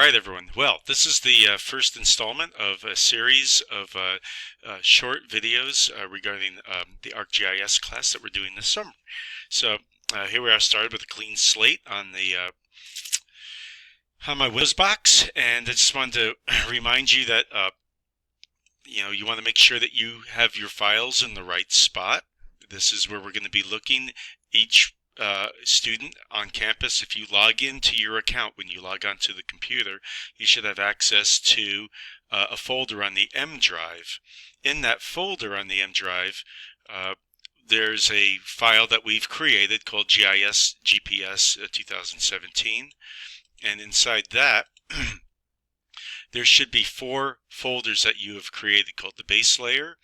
right, everyone. Well, this is the first installment of a series of short videos regarding the ARCGIS class that we're doing this summer. So here we are, started with a clean slate on the on my Windows box, and I just wanted to remind you that you want to make sure that you have your files in the right spot. This is where we're going to be looking. Each student on campus, if you log into your account, when you log onto the computer, you should have access to a folder on the M drive. In that folder on the M drive, there's a file that we've created called GIS GPS 2017, and inside that there should be 4 folders that you have created called the base layer,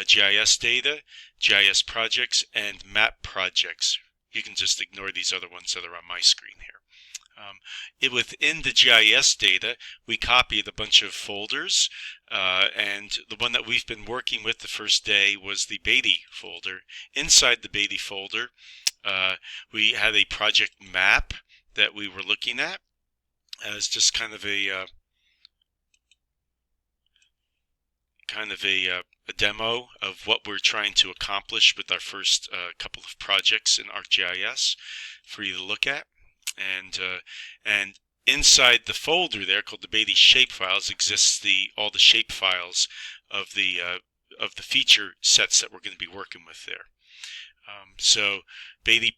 GIS data, GIS projects, and map projects. You can just ignore these other ones that are on my screen here. Within the GIS data, we copied a bunch of folders, and the one that we've been working with the first day was the Beatty folder. Inside the Beatty folder, we had a project map that we were looking at as just kind of a demo of what we're trying to accomplish with our first couple of projects in ArcGIS for you to look at. And inside the folder there called the Beatty shapefiles exists all the shapefiles of the feature sets that we're going to be working with there. So Beatty,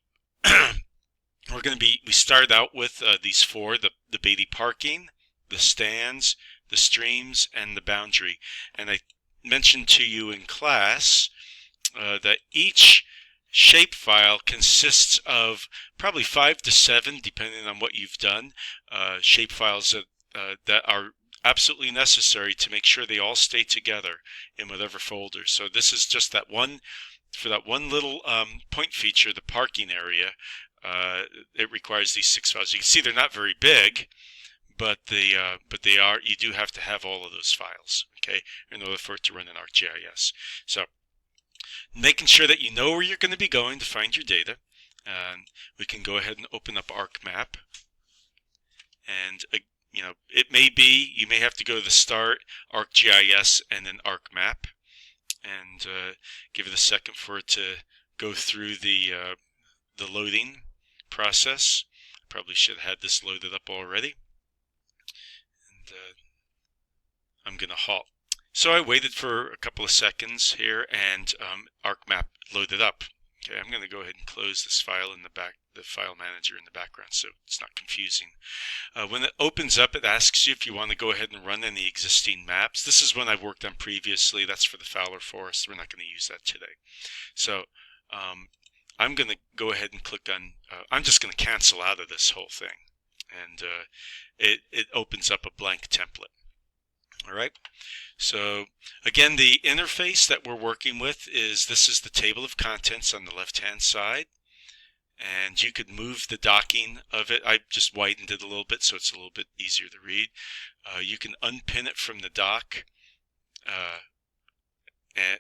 we started out with these 4: the Beatty parking, the stands, the streams, and the boundary. And I mentioned to you in class that each shapefile consists of probably 5 to 7, depending on what you've done, shapefiles that are absolutely necessary to make sure they all stay together in whatever folder. So this is just that one, for that one little point feature, the parking area. It requires these 6 files. You can see they're not very big, but they are. You do have to have all of those files, okay, in order for it to run in ArcGIS. So, making sure that you know where you're going to be going to find your data, we can go ahead and open up ArcMap. And it may be you may have to go to the Start, ArcGIS, and then ArcMap, and give it a second for it to go through the loading process. Probably should have had this loaded up already. I'm going to halt. So I waited for a couple of seconds here, and ArcMap loaded up. Okay, I'm going to go ahead and close this file in the file manager in the background so it's not confusing. When it opens up, it asks you if you want to go ahead and run any existing maps. This is one I've worked on previously. That's for the Fowler Forest. We're not going to use that today. So I'm going to go ahead and click on, I'm just going to cancel out of this whole thing. And it opens up a blank template. All right. So again, the interface that we're working with this is the table of contents on the left-hand side. And you could move the docking of it. I just widened it a little bit so it's a little bit easier to read. You can unpin it from the dock,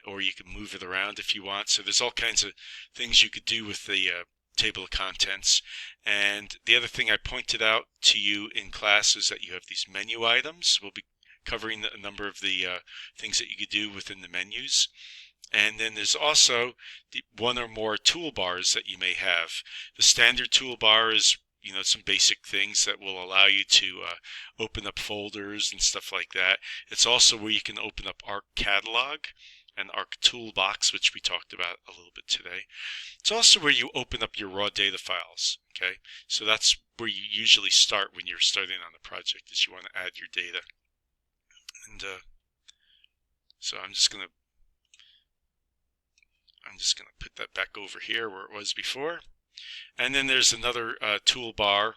or you can move it around if you want. So there's all kinds of things you could do with the table of contents. And the other thing I pointed out to you in class is that you have these menu items. We'll be covering a number of the things that you could do within the menus. And then there's also one or more toolbars that you may have. The standard toolbar is some basic things that will allow you to open up folders and stuff like that. It's also where you can open up Arc Catalog and Arc Toolbox, which we talked about a little bit today. It's also where you open up your raw data files. Okay, so that's where you usually start when you're starting on the project, is you want to add your data. And so I'm just gonna put that back over here where it was before. And then there's another toolbar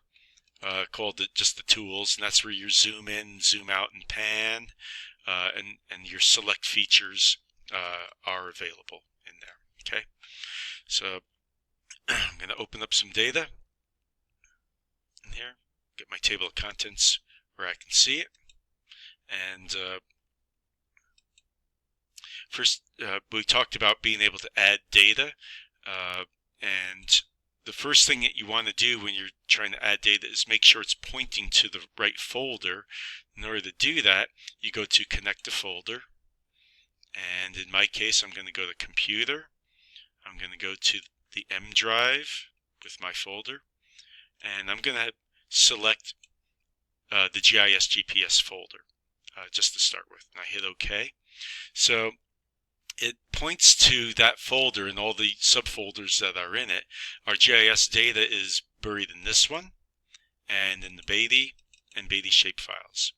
called just the tools, and that's where your zoom in, zoom out, and pan, and your select features are available in there. Okay, so I'm going to open up some data in here, get my table of contents where I can see it. And first, we talked about being able to add data, and the first thing that you want to do when you're trying to add data is make sure it's pointing to the right folder. In order to do that, you go to Connect to Folder, and in my case I'm going to go to Computer. I'm going to go to the M drive with my folder, and I'm going to select the GIS GPS folder just to start with, and I hit OK. So it points to that folder and all the subfolders that are in it. Our GIS data is buried in this one, and in the Beatty and Beatty shapefiles.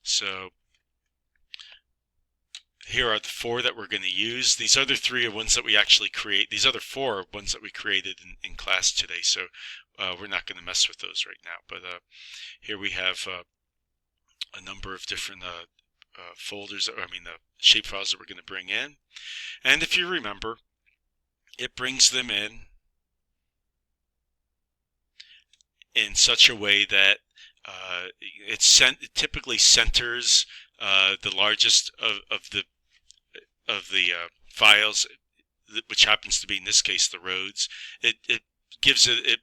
So here are the 4 that we're going to use. These other 3 are ones that we actually create. These other 4 are ones that we created in class today, so we're not going to mess with those right now. But here we have a number of different folders, shapefiles that we're going to bring in. And if you remember, it brings them in such a way that it typically centers the largest of the files, which happens to be in this case the roads. It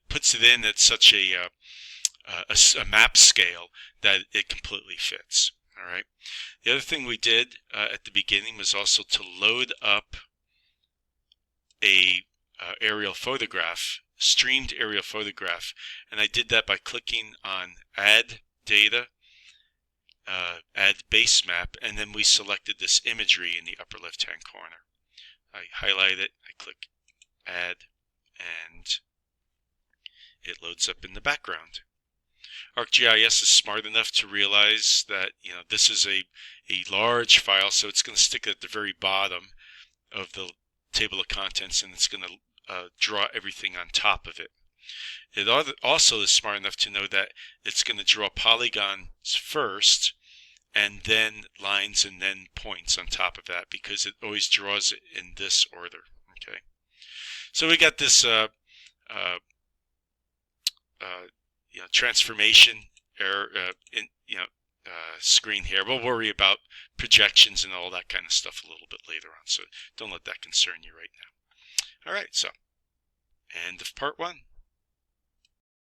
puts it in at such a map scale that it completely fits. All right. The other thing we did at the beginning was also to load up a aerial photograph, streamed aerial photograph, and I did that by clicking on Add Data, Add Base Map, and then we selected this imagery in the upper left-hand corner. I highlight it, I click Add, and it loads up in the background. ARCGIS is smart enough to realize that this is a large file, so it's going to stick at the very bottom of the table of contents, and it's going to draw everything on top of it. It also is smart enough to know that it's going to draw polygons first, and then lines, and then points on top of that, because it always draws it in this order. Okay, so we got this transformation error screen here. We'll worry about projections and all that kind of stuff a little bit later on, so don't let that concern you right now. All right, so end of part 1.